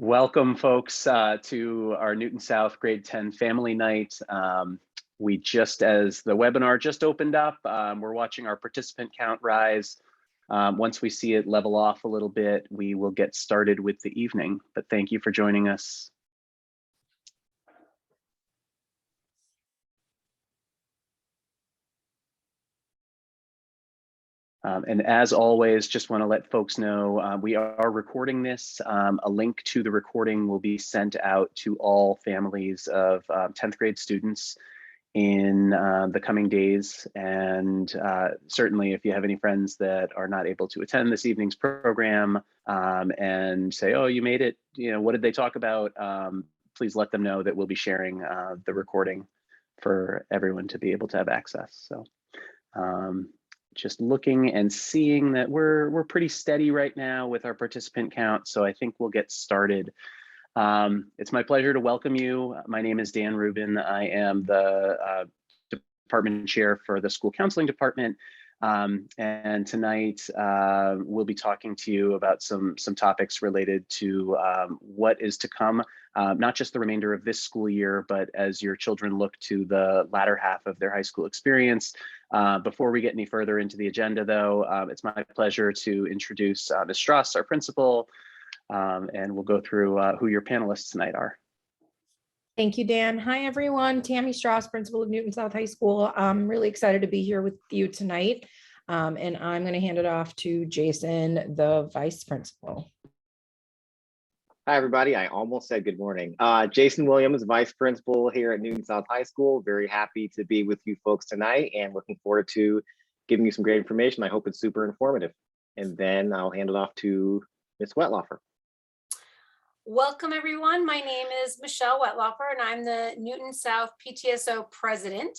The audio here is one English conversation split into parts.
Welcome, folks, to our Newton South Grade 10 Family Night. We just, as the webinar just opened up, we're watching our participant count rise. Once we see it level off a little bit, we will get started with the evening. But thank you for joining us. And as always, just want to let folks know we are recording this. A link to the recording will be sent out to all families of 10th grade students in the coming days. And certainly if you have any friends that are not able to attend this evening's program and say, oh, you made it, what did they talk about? Please let them know that we'll be sharing the recording for everyone to be able to have access. So. Just looking and seeing that we're pretty steady right now with our participant count, so I think we'll get started. It's my pleasure to welcome you. My name is Dan Rubin. I am the department chair for the school counseling department, and tonight we'll be talking to you about some topics related to what is to come, not just the remainder of this school year, but as your children look to the latter half of their high school experience. Before we get any further into the agenda, though, it's my pleasure to introduce Ms. Strauss, our principal, and we'll go through who your panelists tonight are. Thank you, Dan. Hi, everyone. Tammy Strauss, principal of Newton South High School. I'm really excited to be here with you tonight, and I'm going to hand it off to Jason, the vice principal. Hi, everybody. I almost said good morning. Jason Williams, vice principal here at Newton South High School. Very happy to be with you folks tonight and looking forward to giving you some great information. I hope it's super informative. And then I'll hand it off to Ms. Wetlaufer. Welcome, everyone. My name is Michelle Wetlaufer, and I'm the Newton South PTSO president.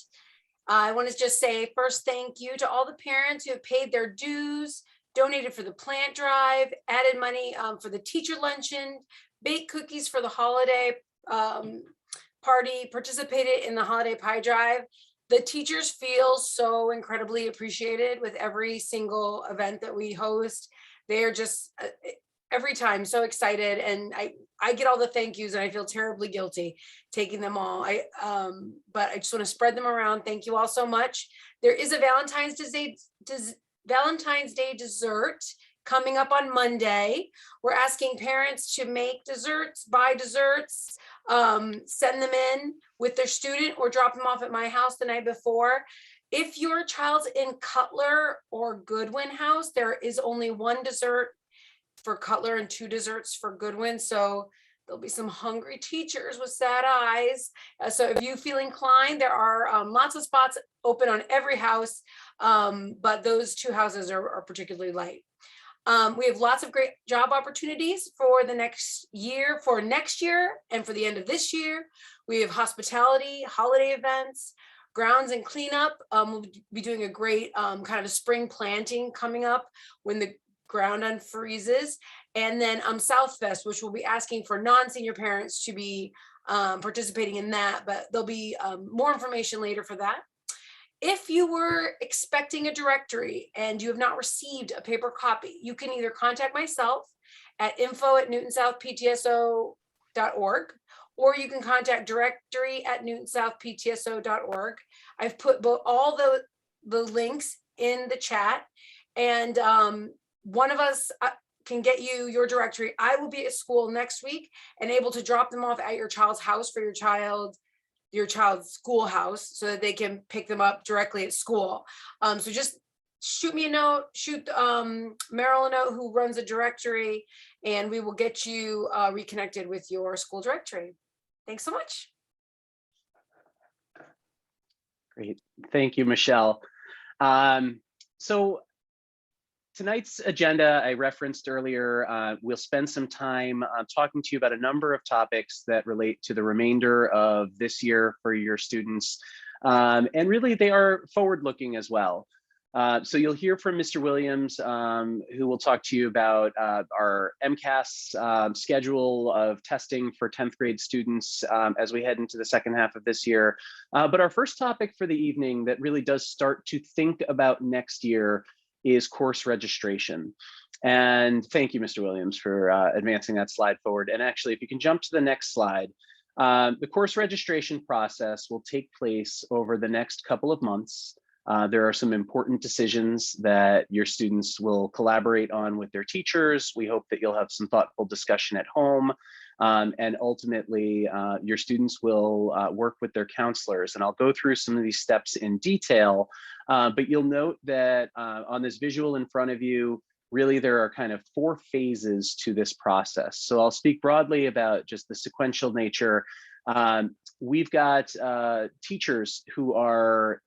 I want to just say first, thank you to all the parents who have paid their dues, donated for the plant drive, added money for the teacher luncheon, baked cookies for the holiday party, participated in the holiday pie drive. The teachers feel so incredibly appreciated with every single event that we host. They are just every time so excited, and I get all the thank yous and I feel terribly guilty taking them all. But I just want to spread them around. Thank you all so much. There is a Valentine's Day dessert coming up on Monday. We're asking parents to make desserts, buy desserts, send them in with their student or drop them off at my house the night before. If your child's in Cutler or Goodwin House, there is only one dessert for Cutler and two desserts for Goodwin. So there'll be some hungry teachers with sad eyes. So if you feel inclined, there are lots of spots open on every house, but those two houses are particularly light. We have lots of great job opportunities for the next year, and for the end of this year. We have hospitality, holiday events, grounds and cleanup. We'll be doing a great kind of a spring planting coming up when the ground unfreezes, and then Southfest, which we'll be asking for non-senior parents to be participating in that, but there'll be more information later for that. If you were expecting a directory and you have not received a paper copy, you can either contact myself at info@newtonsouthptso.org, or you can contact directory@newtonsouthptso.org. I've put all the links in the chat, and one of us can get you your directory. I will be at school next week and able to drop them off at your child's house for your child's schoolhouse so that they can pick them up directly at school. So just shoot me a note, shoot Meryl a note who runs a directory, and we will get you reconnected with your school directory. Thanks so much. Great. Thank you, Michelle. So tonight's agenda, I referenced earlier, we'll spend some time talking to you about a number of topics that relate to the remainder of this year for your students. And really, they are forward-looking as well. So you'll hear from Mr. Williams, who will talk to you about our MCAS schedule of testing for 10th grade students as we head into the second half of this year. But our first topic for the evening that really does start to think about next year is course registration. And thank you, Mr. Williams, for advancing that slide forward. And actually, if you can jump to the next slide, the course registration process will take place over the next couple of months. There are some important decisions that your students will collaborate on with their teachers. We hope that you'll have some thoughtful discussion at home. And ultimately, your students will work with their counselors. And I'll go through some of these steps in detail, but you'll note that on this visual in front of you, really there are kind of 4 phases to this process. So I'll speak broadly about just the sequential nature. We've got teachers who are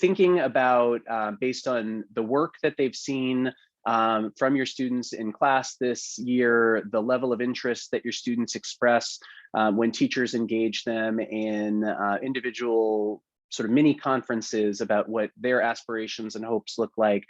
thinking about, based on the work that they've seen from your students in class this year, the level of interest that your students express when teachers engage them in individual sort of mini conferences about what their aspirations and hopes look like.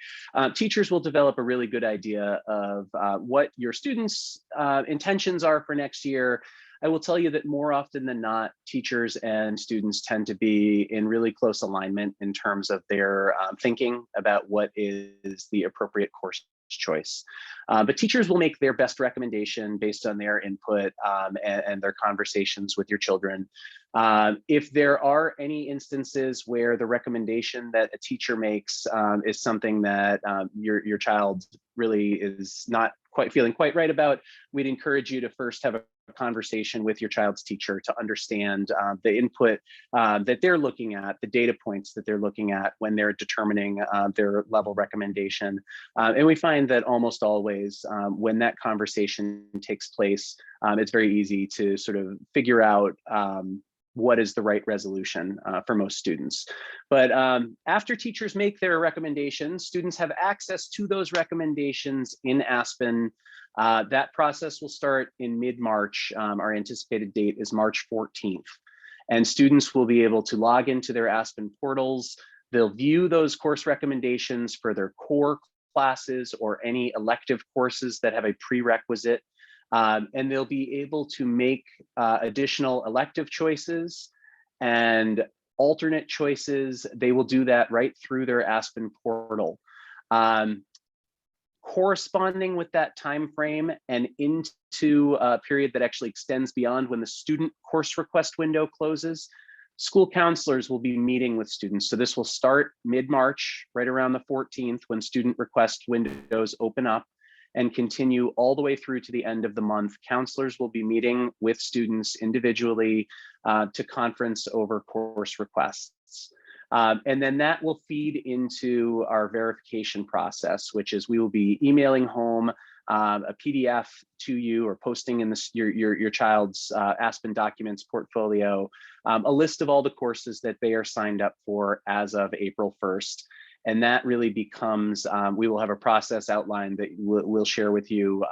Teachers will develop a really good idea of what your students' intentions are for next year. I will tell you that more often than not, teachers and students tend to be in really close alignment in terms of their thinking about what is the appropriate course choice. But teachers will make their best recommendation based on their input and their conversations with your children. If there are any instances where the recommendation that a teacher makes is something that your child really is not quite feeling quite right about, we'd encourage you to first have a conversation with your child's teacher to understand the input that they're looking at, the data points that they're looking at when they're determining their level recommendation. And we find that almost always when that conversation takes place, it's very easy to sort of figure out what is the right resolution for most students. But after teachers make their recommendations, students have access to those recommendations in Aspen. That process will start in mid-March. Our anticipated date is March 14th. And students will be able to log into their Aspen portals. They'll view those course recommendations for their core classes or any elective courses that have a prerequisite. And they'll be able to make additional elective choices and alternate choices. They will do that right through their Aspen portal. Corresponding with that time frame and into a period that actually extends beyond when the student course request window closes, school counselors will be meeting with students. So this will start mid-March, right around the 14th, when student request windows open up, and continue all the way through to the end of the month. Counselors will be meeting with students individually to conference over course requests. And then that will feed into our verification process, which is we will be emailing home a PDF to you or posting in your child's Aspen Documents portfolio, a list of all the courses that they are signed up for as of April 1st. And that really becomes, we will have a process outline that we'll share with you.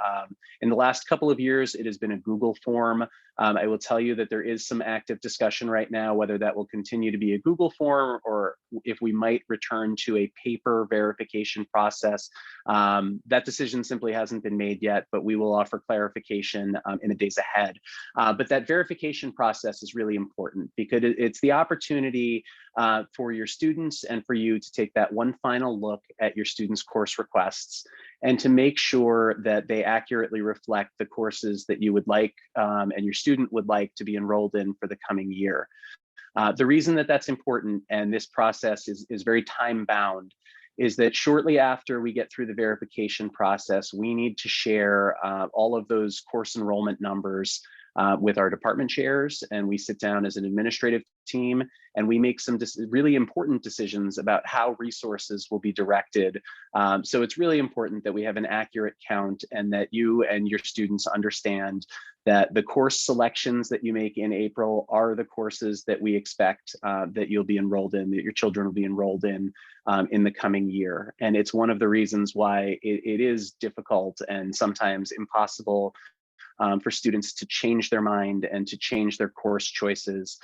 In the last couple of years, it has been a Google form. I will tell you that there is some active discussion right now, whether that will continue to be a Google form or if we might return to a paper verification process. That decision simply hasn't been made yet, but we will offer clarification in the days ahead. But that verification process is really important because it's the opportunity for your students and for you to take that one final look at your students' course requests and to make sure that they accurately reflect the courses that you would like and your student would like to be enrolled in for the coming year. The reason that that's important, and this process is very time bound, is that shortly after we get through the verification process, we need to share all of those course enrollment numbers with our department chairs, and we sit down as an administrative team and we make some really important decisions about how resources will be directed. So it's really important that we have an accurate count and that you and your students understand that the course selections that you make in April are the courses that we expect that you'll be enrolled in, that your children will be enrolled in the coming year. And it's one of the reasons why it is difficult and sometimes impossible for students to change their mind and to change their course choices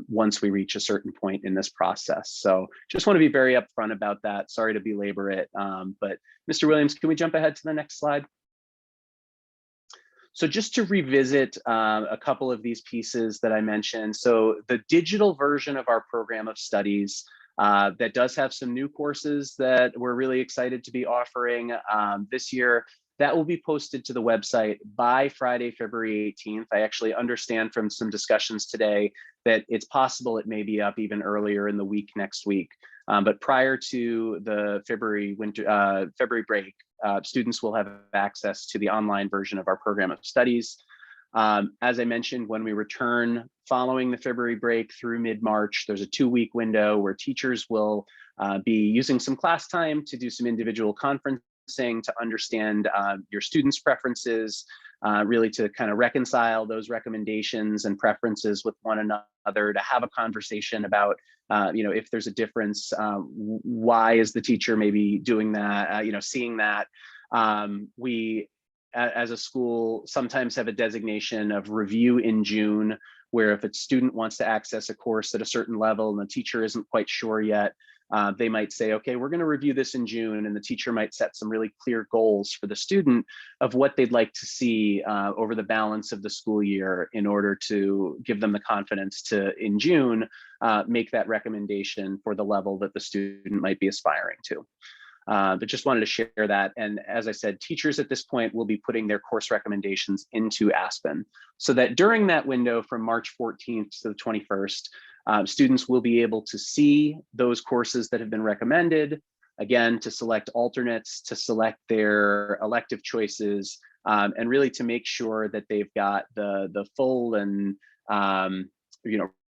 once we reach a certain point in this process. So just want to be very upfront about that. Sorry to belabor it, but Mr. Williams, can we jump ahead to the next slide? So just to revisit a couple of these pieces that I mentioned. So the digital version of our program of studies that does have some new courses that we're really excited to be offering this year. That will be posted to the website by Friday, February 18th. I actually understand from some discussions today that it's possible it may be up even earlier in the week next week. But prior to the February break, students will have access to the online version of our program of studies. As I mentioned, when we return following the February break through mid-March, there's a 2-week window where teachers will be using some class time to do some individual conferencing to understand your students' preferences, really to kind of reconcile those recommendations and preferences with one another, to have a conversation about, if there's a difference, why is the teacher maybe doing that, seeing that. We, as a school, sometimes have a designation of review in June, where if a student wants to access a course at a certain level and the teacher isn't quite sure yet, they might say, okay, we're going to review this in June, and the teacher might set some really clear goals for the student of what they'd like to see over the balance of the school year in order to give them the confidence to, in June, make that recommendation for the level that the student might be aspiring to. But just wanted to share that. And as I said, teachers at this point will be putting their course recommendations into Aspen, so that during that window from March 14th to the 21st, students will be able to see those courses that have been recommended, again, to select alternates, to select their elective choices, and really to make sure that they've got the full and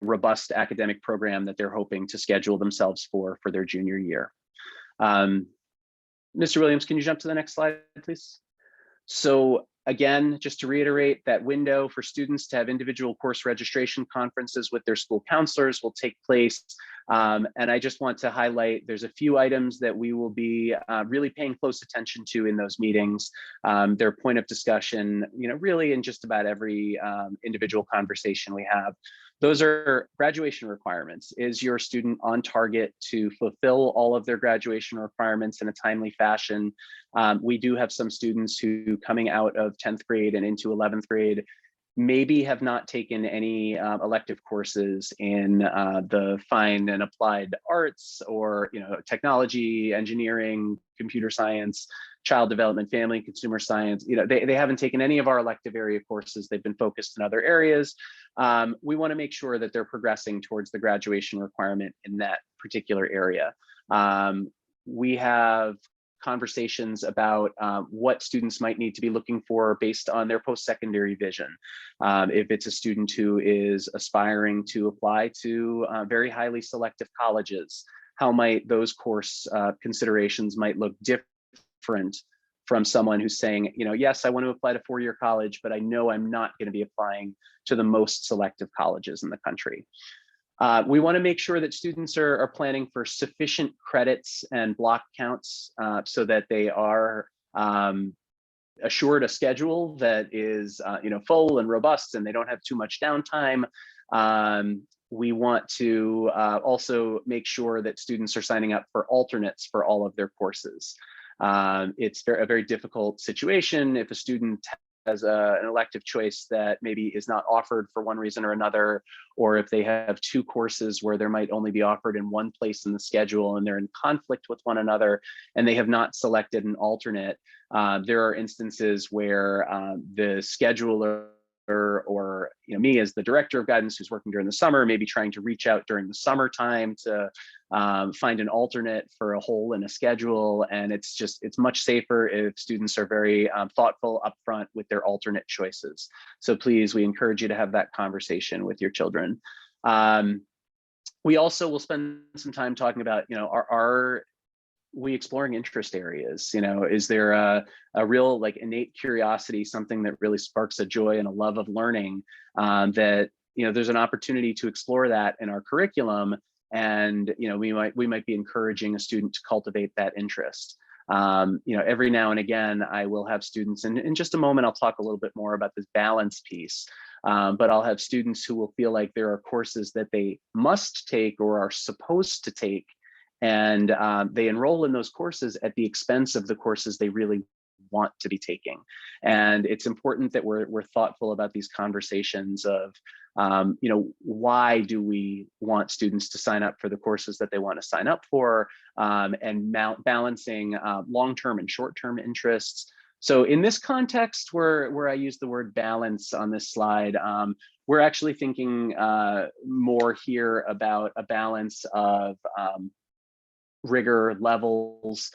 robust academic program that they're hoping to schedule themselves for their junior year. Mr. Williams, can you jump to the next slide, please? So again, just to reiterate, that window for students to have individual course registration conferences with their school counselors will take place. And I just want to highlight, there's a few items that we will be really paying close attention to in those meetings. They're point of discussion, really in just about every individual conversation we have. Those are graduation requirements. Is your student on target to fulfill all of their graduation requirements in a timely fashion? We do have some students who, coming out of 10th grade and into 11th grade, maybe have not taken any elective courses in the fine and applied arts, or technology, engineering, computer science, child development, family and consumer science. They haven't taken any of our elective area courses. They've been focused in other areas. We want to make sure that they're progressing towards the graduation requirement in that particular area. We have conversations about what students might need to be looking for based on their post-secondary vision. If it's a student who is aspiring to apply to very highly selective colleges, how might those course considerations might look different from someone who's saying, yes, I want to apply to four-year college, but I know I'm not going to be applying to the most selective colleges in the country. We want to make sure that students are planning for sufficient credits and block counts so that they are assured a schedule that is full and robust, and they don't have too much downtime. We want to also make sure that students are signing up for alternates for all of their courses. It's a very difficult situation if a student has an elective choice that maybe is not offered for one reason or another, or if they have two courses where there might only be offered in one place in the schedule and they're in conflict with one another and they have not selected an alternate. There are instances where the scheduler or me as the director of guidance who's working during the summer, maybe trying to reach out during the summertime to find an alternate for a hole in a schedule. And it's much safer if students are very thoughtful upfront with their alternate choices. So please, we encourage you to have that conversation with your children. We also will spend some time talking about, are we exploring interest areas? Is there a real innate curiosity, something that really sparks a joy and a love of learning, that there's an opportunity to explore that in our curriculum, and we might be encouraging a student to cultivate that interest. Every now and again, I will have students, and in just a moment, I'll talk a little bit more about this balance piece. But I'll have students who will feel like there are courses that they must take or are supposed to take, and they enroll in those courses at the expense of the courses they really want to be taking. And it's important that we're thoughtful about these conversations of why do we want students to sign up for the courses that they want to sign up for, and balancing long-term and short-term interests. So in this context where I use the word balance on this slide, we're actually thinking more here about a balance of rigor levels,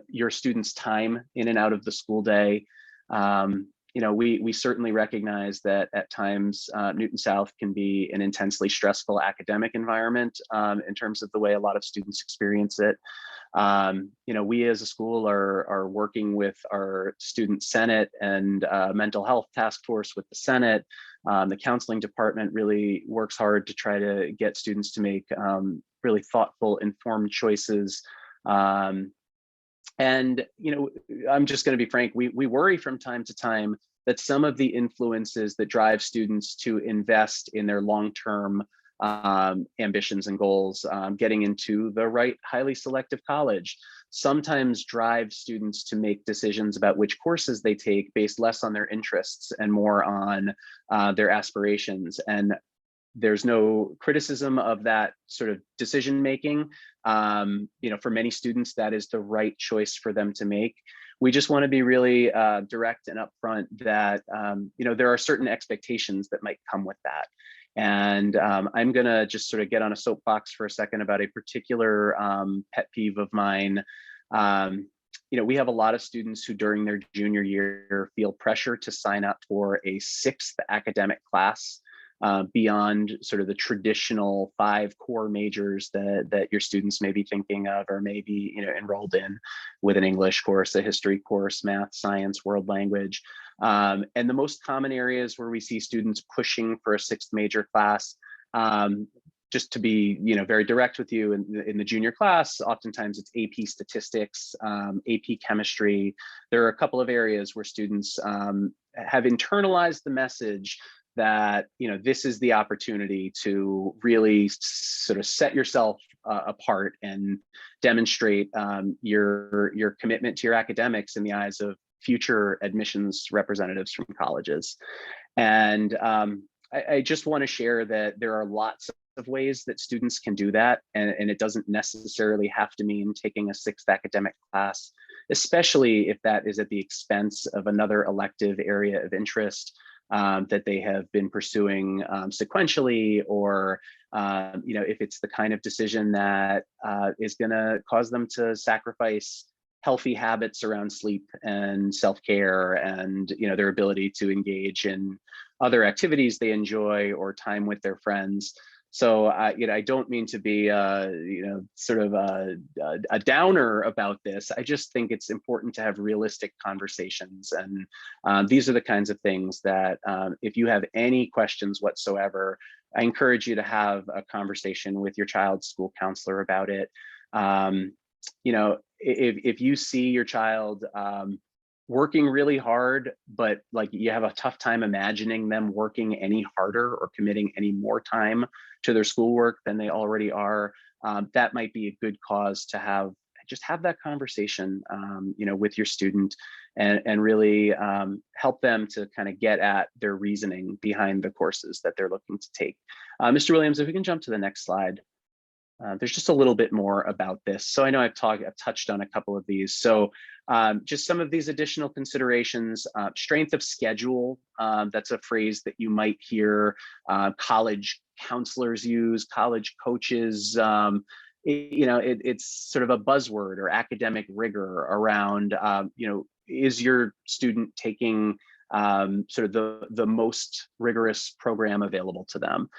your students' time in and out of the school day. We certainly recognize that at times Newton South can be an intensely stressful academic environment in terms of the way a lot of students experience it. We as a school are working with our student senate and mental health task force with the Senate. The counseling department really works hard to try to get students to make really thoughtful, informed choices. I'm just going to be frank, we worry from time to time that some of the influences that drive students to invest in their long-term ambitions and goals, getting into the right highly selective college, sometimes drive students to make decisions about which courses they take based less on their interests and more on their aspirations. And there's no criticism of that sort of decision making. For many students, that is the right choice for them to make. We just want to be really direct and upfront that there are certain expectations that might come with that. And I'm going to just sort of get on a soapbox for a second about a particular pet peeve of mine. We have a lot of students who during their junior year feel pressure to sign up for a 6th academic class beyond sort of the traditional 5 core majors that your students may be thinking of or maybe enrolled in, with an English course, a history course, math, science, world language. And the most common areas where we see students pushing for a 6th major class, just to be very direct with you, in the junior class, oftentimes it's AP statistics, AP chemistry. There are a couple of areas where students have internalized the message that this is the opportunity to really sort of set yourself apart and demonstrate your commitment to your academics in the eyes of future admissions representatives from colleges. And I just want to share that there are lots of ways that students can do that, and it doesn't necessarily have to mean taking a 6th academic class, especially if that is at the expense of another elective area of interest that they have been pursuing sequentially, or if it's the kind of decision that is going to cause them to sacrifice healthy habits around sleep and self-care and their ability to engage in other activities they enjoy or time with their friends. So I don't mean to be sort of a downer about this. I just think it's important to have realistic conversations, and these are the kinds of things that if you have any questions whatsoever, I encourage you to have a conversation with your child's school counselor about it. If you see your child working really hard, but like you have a tough time imagining them working any harder or committing any more time to their schoolwork than they already are, that might be a good cause to have that conversation, with your student, and really help them to kind of get at their reasoning behind the courses that they're looking to take. Mr. Williams, if we can jump to the next slide. There's just a little bit more about this. So I know I've touched on a couple of these. So just some of these additional considerations: strength of schedule. That's a phrase that you might hear college counselors use, college coaches. It's sort of a buzzword, or academic rigor around, is your student taking sort of the most rigorous program available to them?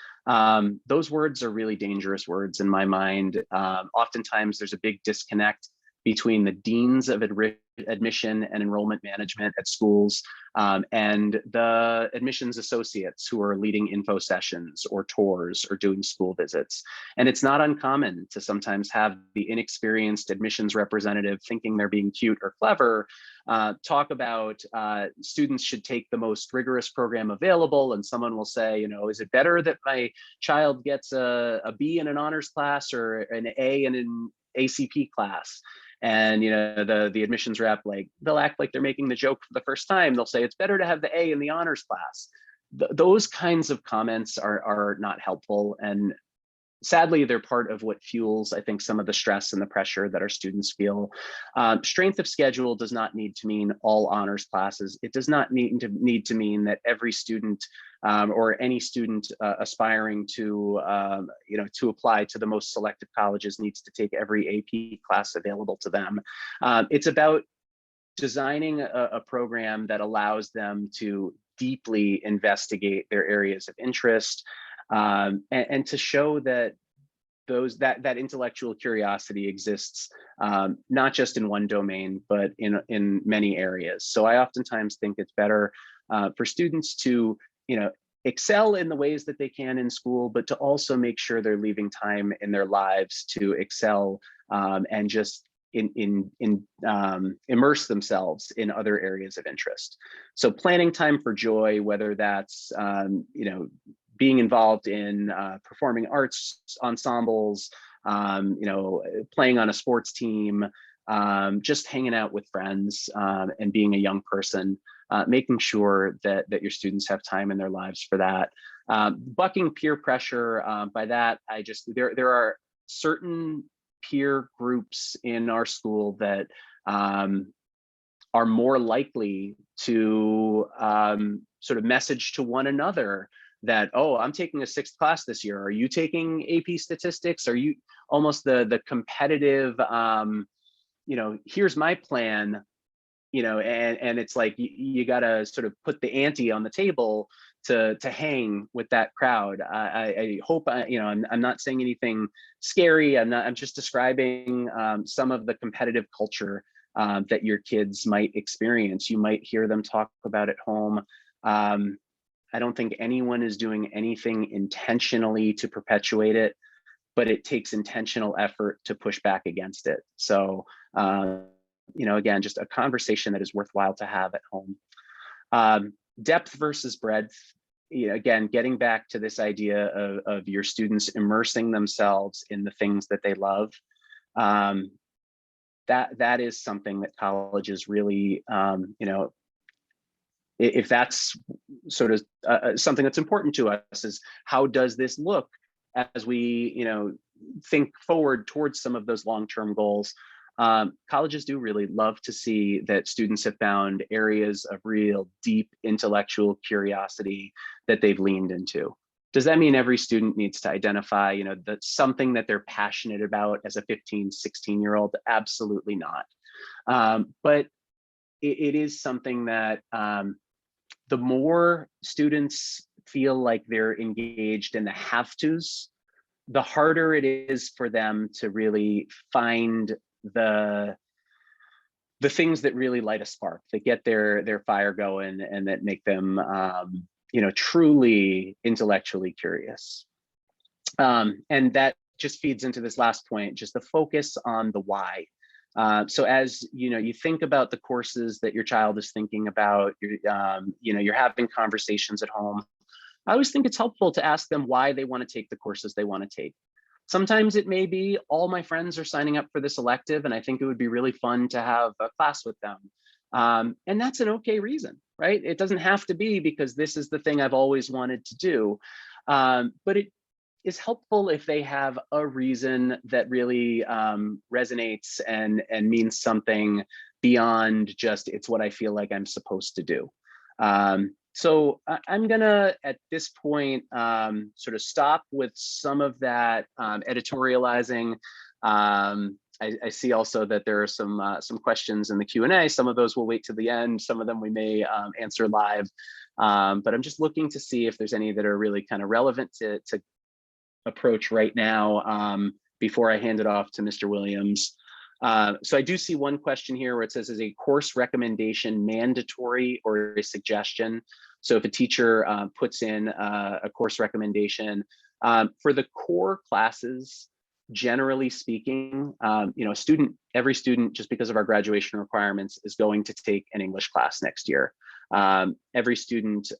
Those words are really dangerous words in my mind. Oftentimes there's a big disconnect between the deans of admission and enrollment management at schools and the admissions associates who are leading info sessions or tours or doing school visits. And it's not uncommon to sometimes have the inexperienced admissions representative, thinking they're being cute or clever, talk about students should take the most rigorous program available, and someone will say, is it better that my child gets a B in an honors class or an A in an ACP class? And the admissions rep, they'll act like they're making the joke for the first time. They'll say it's better to have the A in the honors class. those kinds of comments are not helpful, and sadly, they're part of what fuels, I think, some of the stress and the pressure that our students feel. Strength of schedule does not need to mean all honors classes. It does not need to mean that every student or any student aspiring to, to apply to the most selective colleges needs to take every AP class available to them. It's about designing a program that allows them to deeply investigate their areas of interest, and to show that that intellectual curiosity exists, not just in one domain, but in many areas. So I oftentimes think it's better for students to, excel in the ways that they can in school, but to also make sure they're leaving time in their lives to excel, and just immerse themselves in other areas of interest. So planning time for joy, whether that's being involved in performing arts ensembles, playing on a sports team, just hanging out with friends, and being a young person, making sure that your students have time in their lives for that. Bucking peer pressure, by that, there are certain peer groups in our school that are more likely to sort of message to one another that, oh, I'm taking a 6th class this year. Are you taking AP statistics? Are you almost the competitive, here's my plan, and it's like, you gotta sort of put the ante on the table to hang with that crowd. I hope, I'm not saying anything scary. I'm just describing some of the competitive culture that your kids might experience. You might hear them talk about at home. I don't think anyone is doing anything intentionally to perpetuate it, but it takes intentional effort to push back against it. So, again, just a conversation that is worthwhile to have at home. Depth versus breadth. Again, getting back to this idea of your students immersing themselves in the things that they love. That is something that colleges really, if that's sort of something that's important to us, is how does this look as we, think forward towards some of those long-term goals. Colleges do really love to see that students have found areas of real deep intellectual curiosity that they've leaned into. Does that mean every student needs to identify, that's something that they're passionate about as a 15, 16-year-old? Absolutely not. But it is something that the more students feel like they're engaged in the have-tos, the harder it is for them to really find the things that really light a spark, that get their fire going, and that make them truly intellectually curious. And that just feeds into this last point, just the focus on the why. So as you think about the courses that your child is thinking about, you're having conversations at home, I always think it's helpful to ask them why they want to take the courses they want to take. Sometimes it may be, all my friends are signing up for this elective, and I think it would be really fun to have a class with them. And that's an okay reason, right? It doesn't have to be because this is the thing I've always wanted to do. But it is helpful if they have a reason that really resonates and means something beyond just, it's what I feel like I'm supposed to do. So I'm gonna, at this point, sort of stop with some of that editorializing. I see also that there are some questions in the Q&A. Some of those will wait to the end. Some of them we may answer live. But I'm just looking to see if there's any that are really kind of relevant to approach right now, before I hand it off to Mr. Williams. So I do see one question here where it says, is a course recommendation mandatory or a suggestion? So if a teacher puts in a course recommendation for the core classes, generally speaking, every student, just because of our graduation requirements, is going to take an English class next year. Every student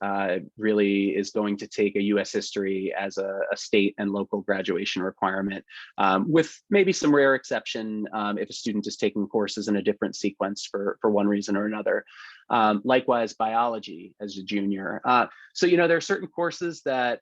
really is going to take a US history as a state and local graduation requirement, with maybe some rare exception if a student is taking courses in a different sequence for one reason or another. Likewise, biology as a junior. So, there are certain courses that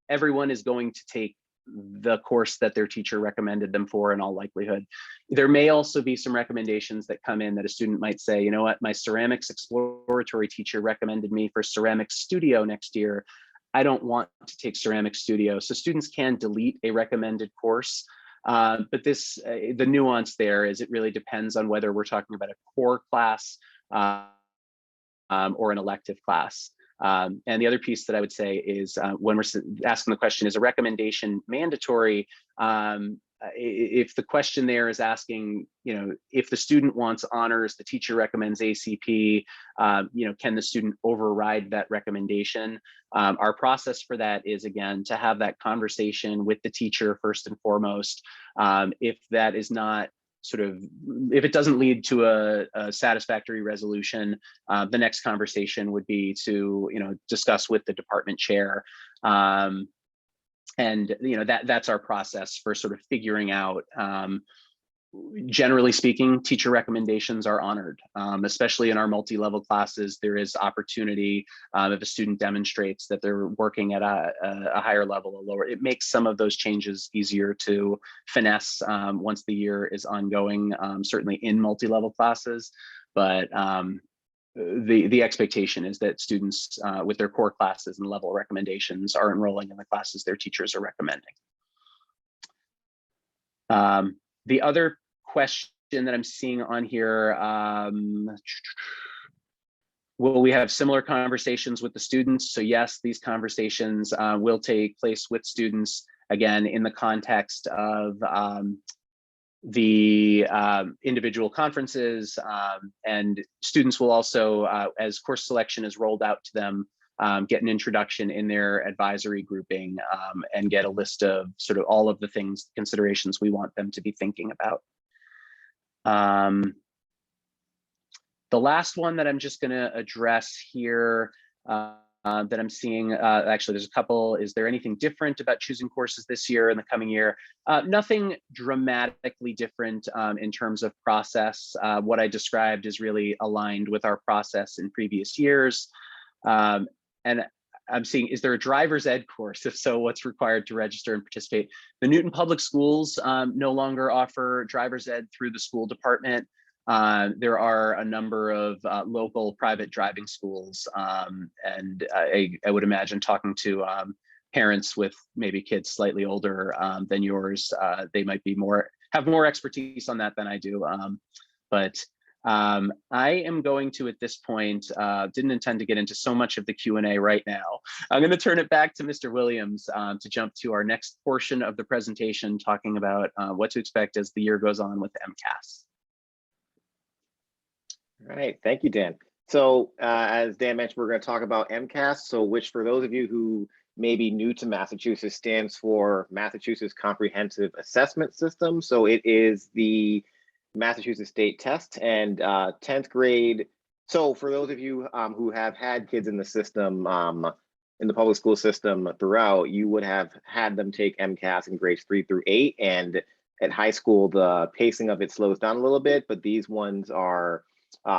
everyone is going to take the course that their teacher recommended them for in all likelihood. There may also be some recommendations that come in that a student might say, you know what, my ceramics exploratory teacher recommended me for ceramics studio next year. I don't want to take ceramic studio. So students can delete a recommended course. But the nuance there is it really depends on whether we're talking about a core class or an elective class. And the other piece that I would say is when we're asking the question, is a recommendation mandatory? If the question there is asking, if the student wants honors, the teacher recommends ACP, can the student override that recommendation? Our process for that is, again, to have that conversation with the teacher first and foremost. If that is not if it doesn't lead to a satisfactory resolution, the next conversation would be to, discuss with the department chair. And, that's our process for sort of figuring out, generally speaking, teacher recommendations are honored, especially in our multi-level classes. There is opportunity if a student demonstrates that they're working at a higher level, it makes some of those changes easier to finesse once the year is ongoing, certainly in multi-level classes. But the expectation is that students with their core classes and level recommendations are enrolling in the classes their teachers are recommending. The other question that I'm seeing on here, will we have similar conversations with the students? So yes, these conversations will take place with students, again, in the context of the individual conferences, and students will also, as course selection is rolled out to them, get an introduction in their advisory grouping and get a list of sort of all of the considerations we want them to be thinking about. The last one that I'm just going to address here that I'm seeing, actually there's a couple, is there anything different about choosing courses this year and the coming year? Nothing dramatically different in terms of process. What I described is really aligned with our process in previous years. And I'm seeing, is there a driver's ed course? If so, what's required to register and participate? The Newton Public Schools no longer offer driver's ed through the school department. There are a number of local private driving schools, and I would imagine talking to parents with maybe kids slightly older than yours, they might have more expertise on that than I do. But I am going to, at this point, didn't intend to get into so much of the Q&A right now. I'm going to turn it back to Mr. Williams to jump to our next portion of the presentation, talking about what to expect as the year goes on with MCAS. All right, thank you, Dan. So as Dan mentioned, we're going to talk about MCAS, so which for those of you who may be new to Massachusetts stands for Massachusetts Comprehensive Assessment System. So it is the Massachusetts state test, and 10th grade. So for those of you who have had kids in the system, in the public school system throughout, you would have had them take MCAS in grades 3 through 8. And at high school, the pacing of it slows down a little bit, but these ones are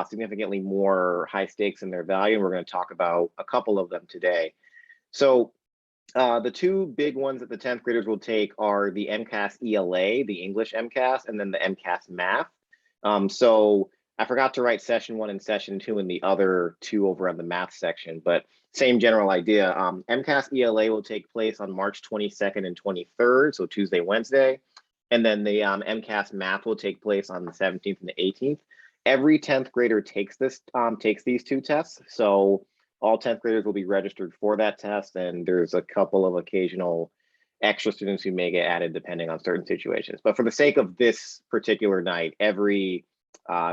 significantly more high stakes in their value. And we're going to talk about a couple of them today. So the two big ones that the 10th graders will take are the MCAS ELA, the English MCAS, and then the MCAS Math. So I forgot to write session 1 and session 2 in the other two over on the math section, but same general idea. MCAS ELA will take place on March 22nd and 23rd, so Tuesday, Wednesday. And then the MCAS Math will take place on the 17th and the 18th. Every 10th grader takes these two tests. So all 10th graders will be registered for that test, and there's a couple of occasional extra students who may get added depending on certain situations. But for the sake of this particular night, every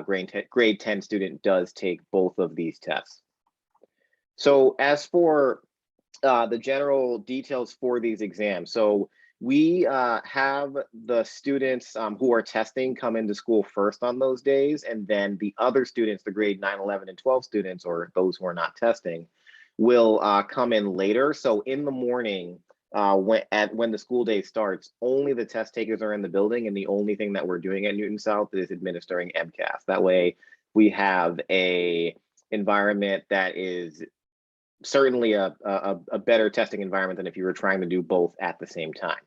grade 10 student does take both of these tests. So as for the general details for these exams, so we have the students who are testing come into school first on those days, and then the other students, the grade 9, 11, and 12 students, or those who are not testing, will come in later. So in the morning, when the school day starts, only the test takers are in the building, and the only thing that we're doing at Newton South is administering MCAS. That way we have a environment that is certainly a better testing environment than if you were trying to do both at the same time.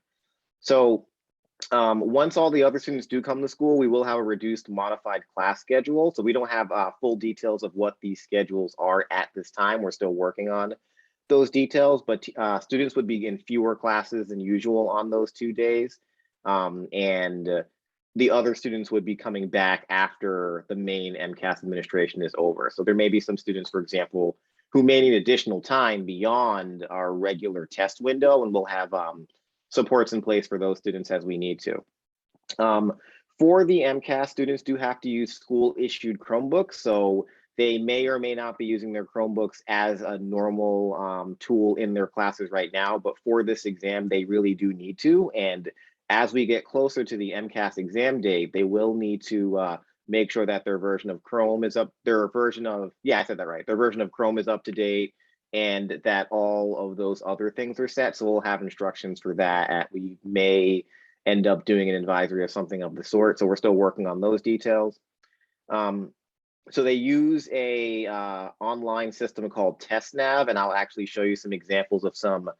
So once all the other students do come to school, we will have a reduced modified class schedule. So we don't have full details of what these schedules are at this time. We're still working on those details, but students would be in fewer classes than usual on those 2 days. And the other students would be coming back after the main MCAS administration is over. So there may be some students, for example, who may need additional time beyond our regular test window, and we'll have supports in place for those students as we need to. For the MCAS, students do have to use school issued Chromebooks, so they may or may not be using their Chromebooks as a normal tool in their classes right now, but for this exam, they really do need to. And as we get closer to the MCAS exam date, they will need to make sure that their version of Chrome is up, their version of Chrome is up to date, and that all of those other things are set. So we'll have instructions for that. We may end up doing an advisory or something of the sort. So we're still working on those details. So they use a online system called TestNav, and I'll actually show you some examples of some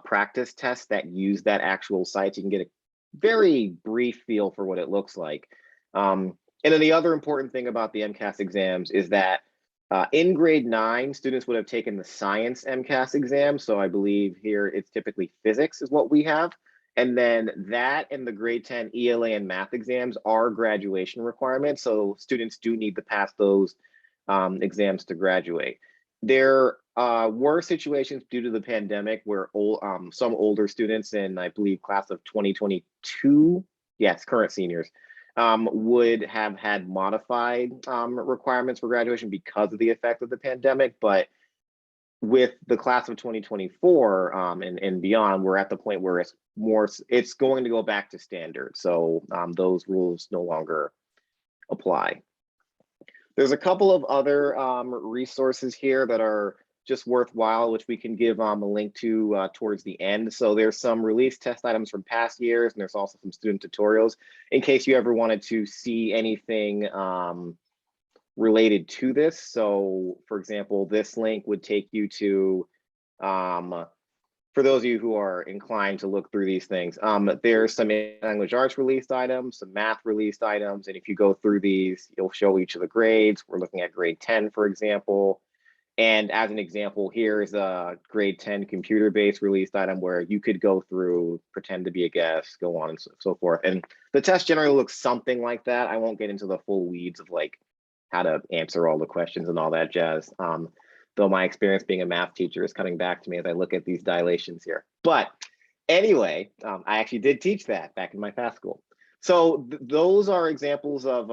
practice tests that use that actual site. So you can get a very brief feel for what it looks like. And then the other important thing about the MCAS exams is that in grade 9, students would have taken the science MCAS exam. So I believe here it's typically physics is what we have. And then that and the grade 10 ELA and math exams are graduation requirements. So students do need to pass those exams to graduate. There were situations due to the pandemic where some older students in, I believe, class of 2022, yes, current seniors, would have had modified requirements for graduation because of the effect of the pandemic. But with the class of 2024 and beyond, we're at the point where it's going to go back to standard. So those rules no longer apply. There's a couple of other resources here that are just worthwhile, which we can give a link to towards the end. So there's some release test items from past years, and there's also some student tutorials in case you ever wanted to see anything related to this. So for example, this link would take you to, for those of you who are inclined to look through these things, there's some language arts released items, some math released items. And if you go through these, you'll show each of the grades. We're looking at grade 10, for example. And as an example, here is a grade 10 computer-based released item where you could go through, pretend to be a guest, go on and so forth. And the test generally looks something like that. I won't get into the full weeds of like how to answer all the questions and all that jazz. Though my experience being a math teacher is coming back to me as I look at these dilations here. But anyway, I actually did teach that back in my past school. So those are examples of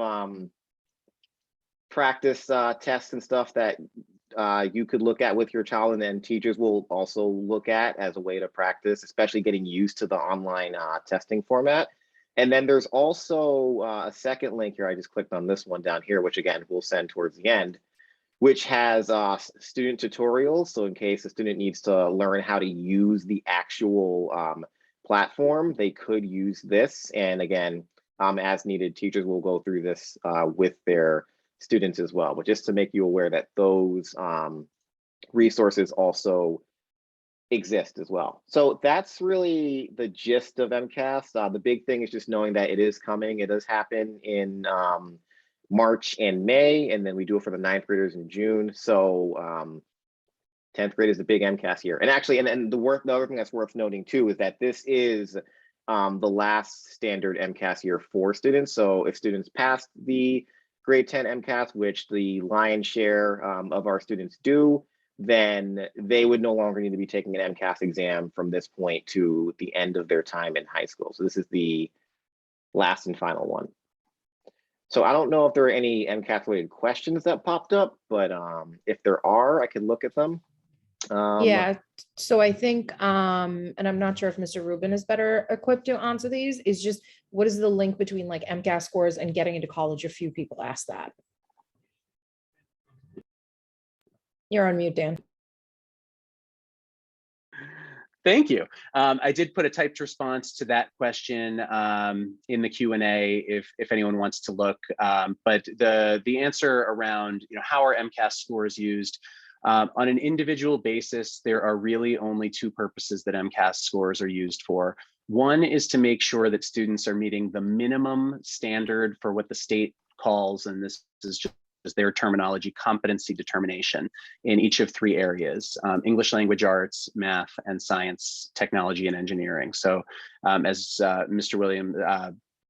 practice tests and stuff that you could look at with your child, and then teachers will also look at as a way to practice, especially getting used to the online testing format. And then there's also a second link here. I just clicked on this one down here, which again, we'll send towards the end, which has student tutorials. So in case a student needs to learn how to use the actual platform, they could use this. And again, as needed, teachers will go through this with their students as well. But just to make you aware that those resources also exist as well. So that's really the gist of MCAS. The big thing is just knowing that it is coming. It does happen in March and May, and then we do it for the 9th graders in June. So 10th grade is the big MCAS year. And actually, and the other thing that's worth noting too is that this is the last standard MCAS year for students. So if students pass the grade 10 MCAS, which the lion's share of our students do, then they would no longer need to be taking an MCAS exam from this point to the end of their time in high school. So this is the last and final one. So I don't know if there are any MCAS related questions that popped up, but if there are, I can look at them. Yeah, so I think, and I'm not sure if Mr. Rubin is better equipped to answer these, is just what is the link between like MCAS scores and getting into college? A few people ask that. You're on mute, Dan. Thank you. I did put a typed response to that question in the Q&A if anyone wants to look. But the answer around, how are MCAS scores used? On an individual basis, there are really only two purposes that MCAS scores are used for. One is to make sure that students are meeting the minimum standard for what the state calls, and this is just their terminology, competency determination in each of three areas: English language arts, math, and science, technology, and engineering. So as Mr. Williams,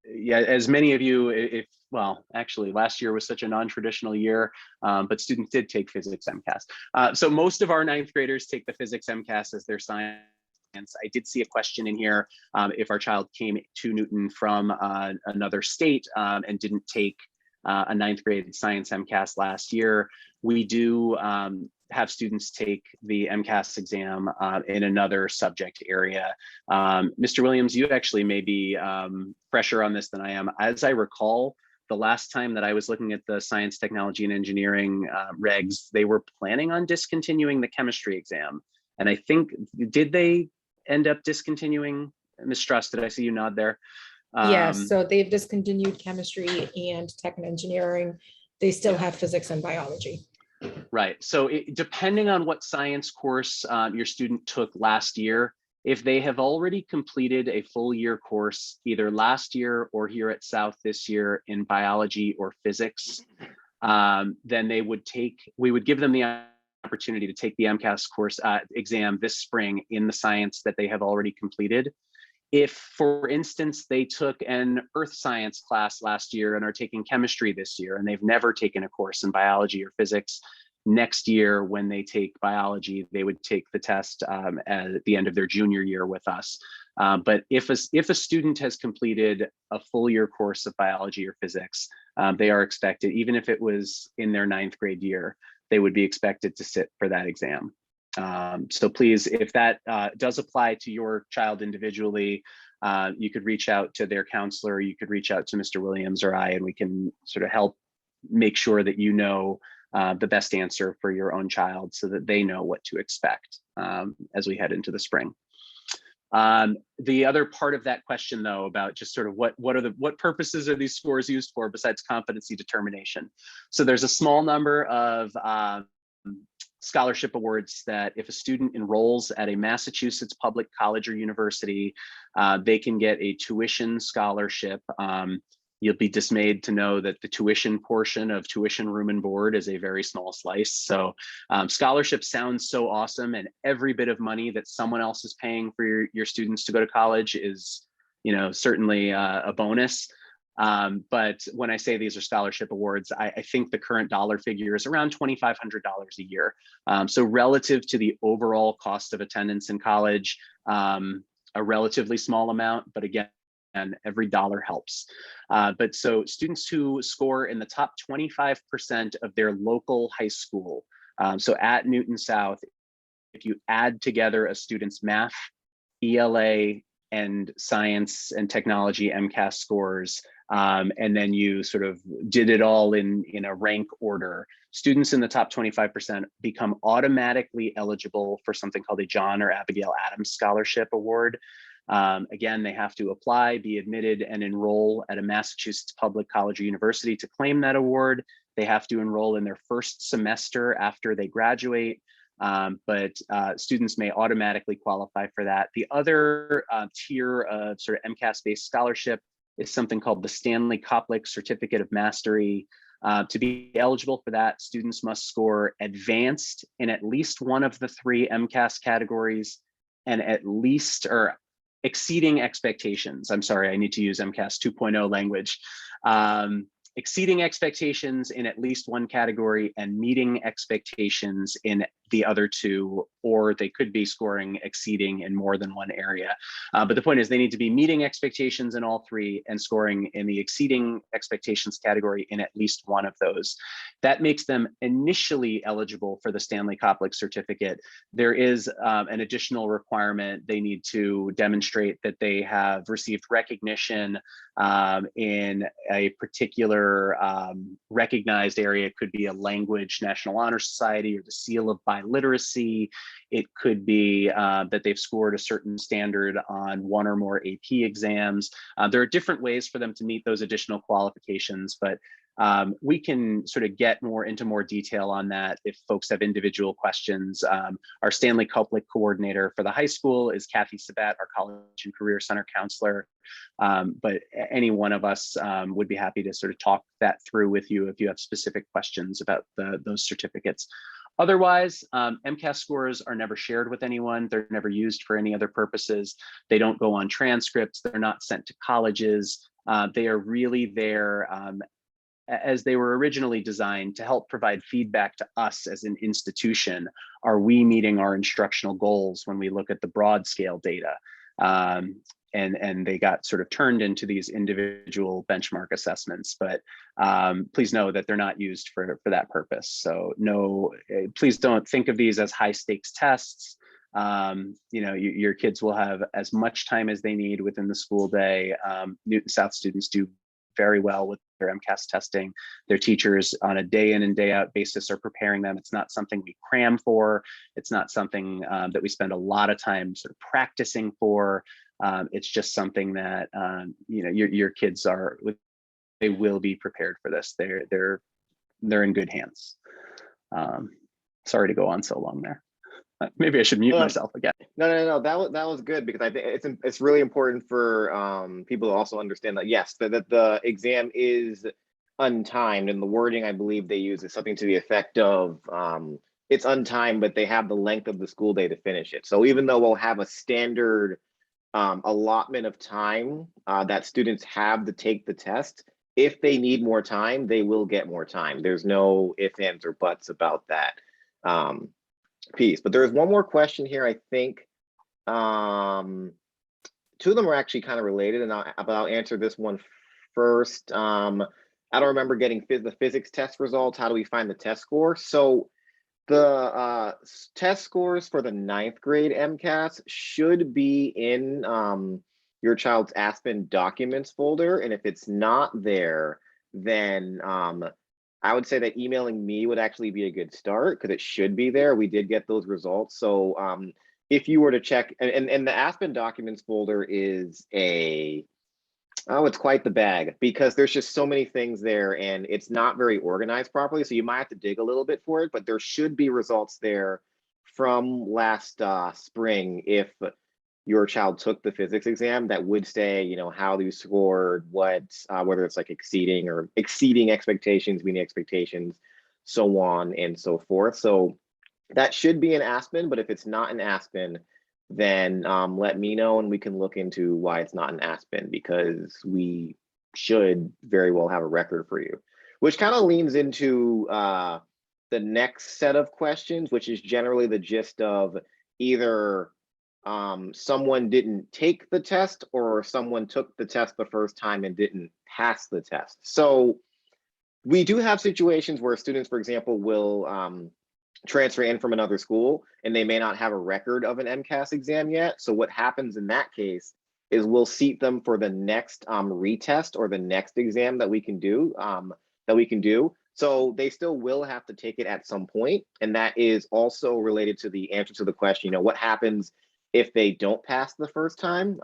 yeah, as many of you, well, actually last year was such a non-traditional year, but students did take physics MCAS. So most of our ninth graders take the physics MCAS as their science. I did see a question in here, if our child came to Newton from another state and didn't take a ninth grade science MCAS last year. We do have students take the MCAS exam in another subject area. Mr. Williams, you actually may be fresher on this than I am. As I recall, the last time that I was looking at the science, technology, and engineering regs, they were planning on discontinuing the chemistry exam. And I think, did they end up discontinuing? Ms. Struss, did I see you nod there? Yes, so they've discontinued chemistry and tech and engineering. They still have physics and biology. Right. So depending on what science course your student took last year, if they have already completed a full year course, either last year or here at South this year in biology or physics, then we would give them the opportunity to take the MCAS course exam this spring in the science that they have already completed. If, for instance, they took an earth science class last year and are taking chemistry this year, and they've never taken a course in biology or physics, next year when they take biology, they would take the test at the end of their junior year with us. But if a student has completed a full year course of biology or physics, they are expected, even if it was in their ninth grade year, they would be expected to sit for that exam. So please, if that does apply to your child individually, you could reach out to their counselor, you could reach out to Mr. Williams or I, and we can sort of help make sure that you know the best answer for your own child so that they know what to expect as we head into the spring. The other part of that question, though, about just sort of what purposes are these scores used for besides competency determination? So there's a small number of scholarship awards that if a student enrolls at a Massachusetts public college or university, they can get a tuition scholarship. You'll be dismayed to know that the tuition portion of tuition, room, and board is a very small slice. So scholarship sounds so awesome, and every bit of money that someone else is paying for your students to go to college is, certainly a bonus. But when I say these are scholarship awards, I think the current dollar figure is around $2,500 a year. So relative to the overall cost of attendance in college, a relatively small amount, but again, and every dollar helps. But so students who score in the top 25% of their local high school, so at Newton South, if you add together a student's math, ELA, and science and technology MCAS scores, and then you sort of did it all in a rank order, students in the top 25% become automatically eligible for something called a John or Abigail Adams Scholarship Award. Again, they have to apply, be admitted, and enroll at a Massachusetts public college or university to claim that award. They have to enroll in their first semester after they graduate. But students may automatically qualify for that. The other tier of sort of MCAS-based scholarship is something called the Stanley Koplik Certificate of Mastery. To be eligible for that, students must score advanced in at least one of the three MCAS categories and at least, or exceeding expectations. I'm sorry, I need to use MCAS 2.0 language. Exceeding expectations in at least one category and meeting expectations in the other two, or they could be scoring exceeding in more than one area. But the point is they need to be meeting expectations in all three and scoring in the exceeding expectations category in at least one of those. That makes them initially eligible for the Stanley Koplik certificate. There is an additional requirement. They need to demonstrate that they have received recognition in a particular recognized area. It could be a language, National Honor Society, or the Seal of Biliteracy. It could be that they've scored a certain standard on one or more AP exams. There are different ways for them to meet those additional qualifications, but we can sort of get into more detail on that if folks have individual questions. Our Stanley Koplik coordinator for the high school is Kathy Sabat, our College and Career Center counselor. But any one of us would be happy to sort of talk that through with you if you have specific questions about those certificates. Otherwise, MCAS scores are never shared with anyone. They're never used for any other purposes. They don't go on transcripts. They're not sent to colleges. They are really there as they were originally designed to help provide feedback to us as an institution. Are we meeting our instructional goals when we look at the broad scale data? And they got sort of turned into these individual benchmark assessments, but please know that they're not used for that purpose. So no, please don't think of these as high stakes tests. Your kids will have as much time as they need within the school day. Newton South students do very well with their MCAS testing. Their teachers on a day in and day out basis are preparing them. It's not something we cram for. It's not something that we spend a lot of time sort of practicing for. It's just something that your kids they will be prepared for this. They're in good hands. Sorry to go on so long there. Maybe I should mute myself again. No. That was good, because I think it's really important for people to also understand that, yes, that the exam is untimed, and the wording I believe they use is something to the effect of it's untimed, but they have the length of the school day to finish it. So even though we'll have a standard allotment of time that students have to take the test, if they need more time, they will get more time. There's no ifs, ands, or buts about that piece. But there's one more question here. I think two of them are actually kind of related, and I'll answer this one first. I don't remember getting the physics test results. How do we find the test score? So the test scores for the 9th grade MCAS should be in your child's Aspen documents folder. And if it's not there, then I would say that emailing me would actually be a good start, because it should be there. We did get those results. So if you were to check, and the Aspen documents folder is it's quite the bag, because there's just so many things there and it's not very organized properly. So you might have to dig a little bit for it, but there should be results there from last spring if your child took the physics exam that would say, how you scored, whether it's like exceeding expectations, meeting expectations, so on and so forth. So that should be in Aspen, but if it's not in Aspen, then let me know and we can look into why it's not in Aspen, because we should very well have a record for you, which kind of leans into the next set of questions, which is generally the gist of either someone didn't take the test or someone took the test the first time and didn't pass the test. So we do have situations where students, for example, will transfer in from another school and they may not have a record of an MCAS exam yet. So what happens in that case is we'll seat them for the next retest or the next exam that we can do. So they still will have to take it at some point. And that is also related to the answer to the question, what happens if they don't pass the first time?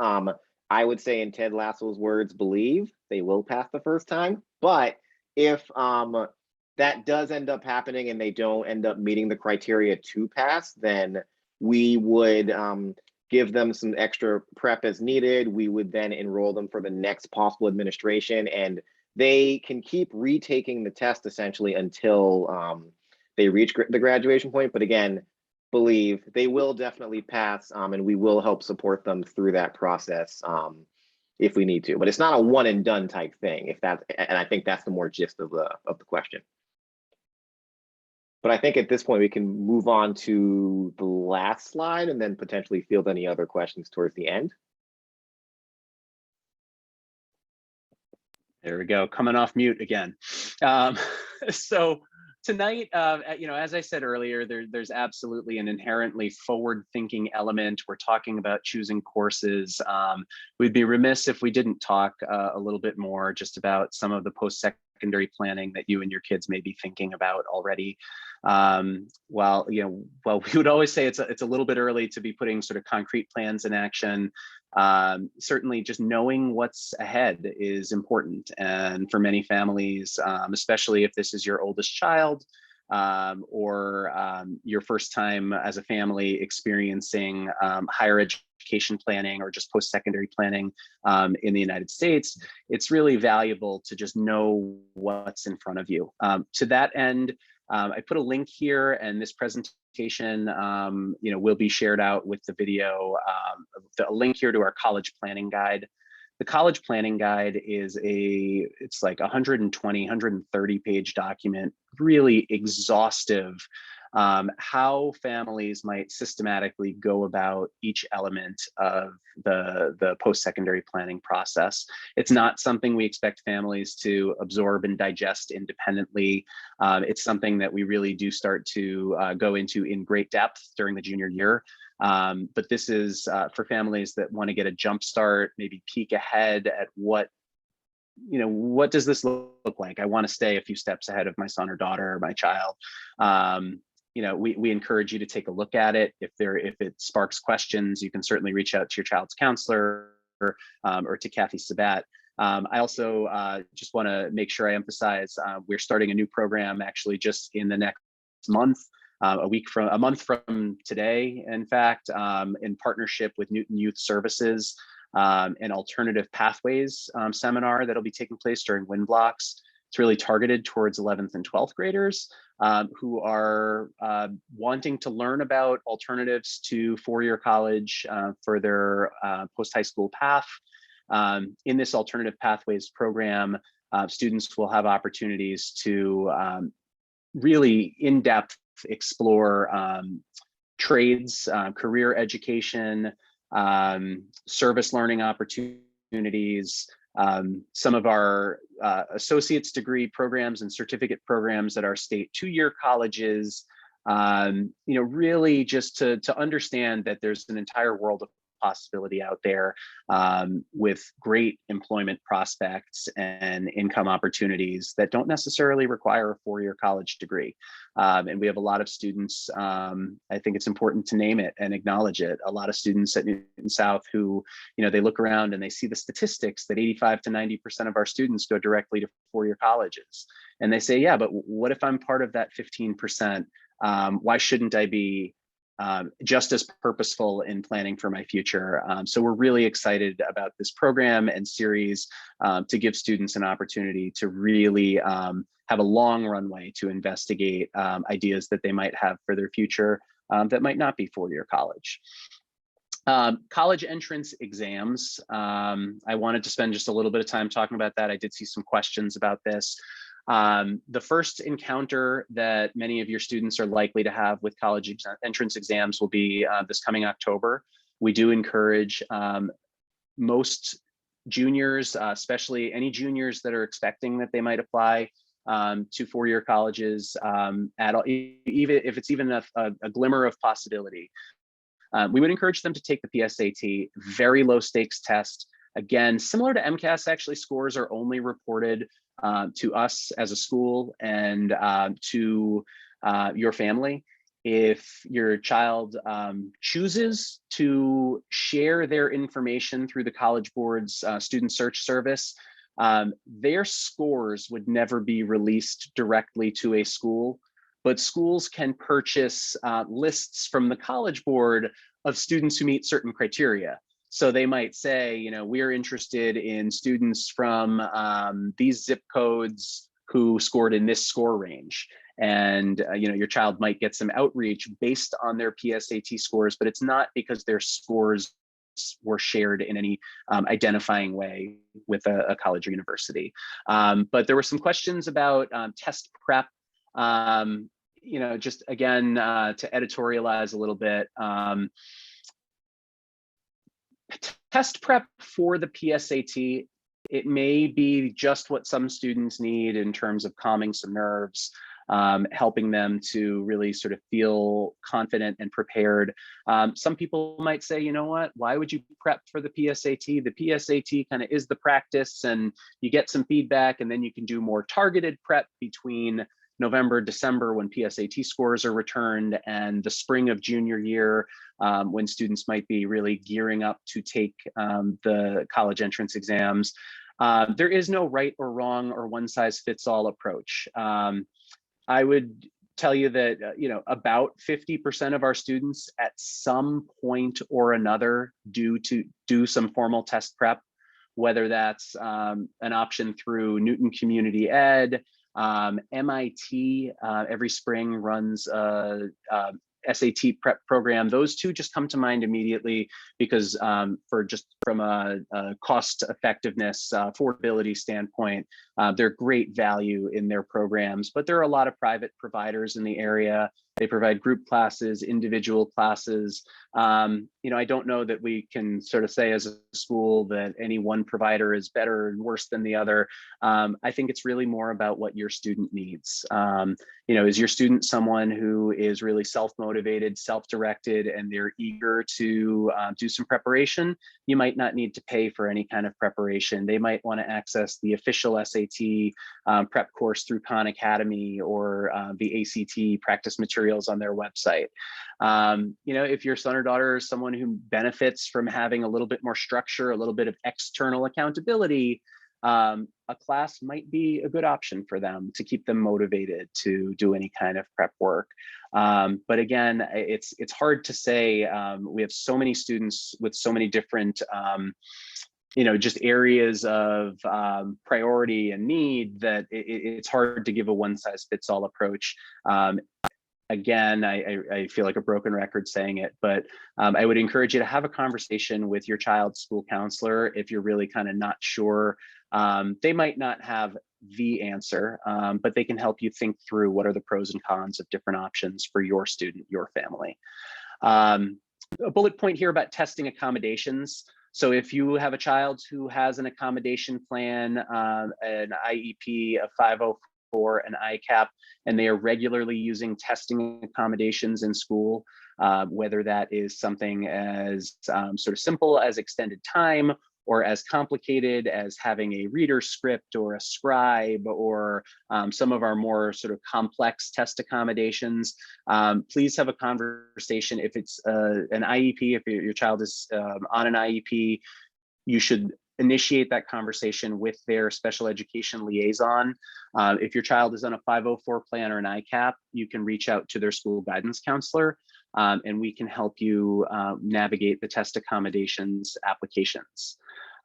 I would say, in Ted Lasso's words, believe they will pass the first time. But if that does end up happening and they don't end up meeting the criteria to pass, then we would give them some extra prep as needed. We would then enroll them for the next possible administration, and they can keep retaking the test essentially until they reach the graduation point. But again, believe they will definitely pass, and we will help support them through that process if we need to. But it's not a one and done type thing. And I think that's the more gist of the question. But I think at this point we can move on to the last slide and then potentially field any other questions towards the end. There we go, coming off mute again. So tonight, as I said earlier, there's absolutely an inherently forward-thinking element. We're talking about choosing courses. We'd be remiss if we didn't talk a little bit more just about some of the post-secondary post-secondary planning that you and your kids may be thinking about already. Well, we would always say it's a little bit early to be putting sort of concrete plans in action. Certainly just knowing what's ahead is important. And for many families, especially if this is your oldest child, or your first time as a family experiencing higher education planning or just post-secondary planning in the United States, it's really valuable to just know what's in front of you. To that end, I put a link here, and this presentation will be shared out with the video, a link here to our college planning guide. The college planning guide is it's like 120, 130 page document, really exhaustive, how families might systematically go about each element of the post-secondary planning process. It's not something we expect families to absorb and digest independently. It's something that we really do start to go into in great depth during the junior year. But this is for families that want to get a jump start, maybe peek ahead at what does this look like? I want to stay a few steps ahead of my son or daughter or my child. We encourage you to take a look at it. If it sparks questions, you can certainly reach out to your child's counselor or to Kathy Sabat. I also just want to make sure I emphasize we're starting a new program actually just in the next month. A month from today, in fact, in partnership with Newton Youth Services, an alternative pathways seminar that'll be taking place during wind blocks. It's really targeted towards 11th and 12th graders who are wanting to learn about alternatives to four-year college for their post-high school path. In this alternative pathways program, students will have opportunities to really in-depth explore trades, career education, service learning opportunities, some of our associate's degree programs and certificate programs at our state two-year colleges, really just to understand that there's an entire world of possibility out there with great employment prospects and income opportunities that don't necessarily require a four-year college degree. And we have a lot of students, I think it's important to name it and acknowledge it, a lot of students at Newton South who, they look around and they see the statistics that 85 to 90% of our students go directly to four-year colleges. And they say, yeah, but what if I'm part of that 15%? Why shouldn't I be just as purposeful in planning for my future? So we're really excited about this program and series to give students an opportunity to really have a long runway to investigate ideas that they might have for their future that might not be four-year college. College entrance exams. I wanted to spend just a little bit of time talking about that. I did see some questions about this. The first encounter that many of your students are likely to have with college entrance exams will be this coming October. We do encourage most juniors, especially any juniors that are expecting that they might apply to four-year colleges, even if it's even a glimmer of possibility. We would encourage them to take the PSAT, very low stakes test. Again, similar to MCAS, actually scores are only reported to us as a school and to your family. If your child chooses to share their information through the College Board's student search service, their scores would never be released directly to a school, but schools can purchase lists from the College Board of students who meet certain criteria. So they might say, we're interested in students from these zip codes who scored in this score range. And, your child might get some outreach based on their PSAT scores, but it's not because their scores were shared in any identifying way with a college or university. But there were some questions about test prep. Just again, to editorialize a little bit, test prep for the PSAT, it may be just what some students need in terms of calming some nerves. helping them to really sort of feel confident and prepared. Some people might say, you know what, why would you prep for the PSAT? The PSAT kind of is the practice, and you get some feedback, and then you can do more targeted prep between November, December, when PSAT scores are returned, and the spring of junior year, when students might be really gearing up to take the college entrance exams. There is no right or wrong or one size fits all approach. I would tell you that about 50% of our students at some point or another do some formal test prep, whether that's an option through Newton Community Ed. MIT every spring runs a SAT prep program. Those two just come to mind immediately because from a cost effectiveness, affordability standpoint, they're great value in their programs. But there are a lot of private providers in the area. They provide group classes, individual classes. I don't know that we can sort of say as a school that any one provider is better and worse than the other. I think it's really more about what your student needs. Is your student someone who is really self-motivated, self-directed, and they're eager to do some preparation? You might not need to pay for any kind of preparation. They might want to access the official SAT prep course through Khan Academy or the ACT practice materials on their website. If your son or daughter is someone who benefits from having a little bit more structure, a little bit of external accountability, a class might be a good option for them to keep them motivated to do any kind of prep work. But again, it's hard to say. We have so many students with so many different just areas of priority and need that it's hard to give a one size fits all approach. Again, I feel like a broken record saying it, but I would encourage you to have a conversation with your child's school counselor if you're really kind of not sure. They might not have the answer, but they can help you think through what are the pros and cons of different options for your student, your family. A bullet point here about testing accommodations. So if you have a child who has an accommodation plan, an IEP, a 504, an ICAP, and they are regularly using testing accommodations in school, whether that is something as sort of simple as extended time or as complicated as having a reader script or a scribe or some of our more sort of complex test accommodations, please have a conversation. If it's an IEP, if your child is on an IEP, you should initiate that conversation with their special education liaison. If your child is on a 504 plan or an ICAP, you can reach out to their school guidance counselor, and we can help you navigate the test accommodations applications.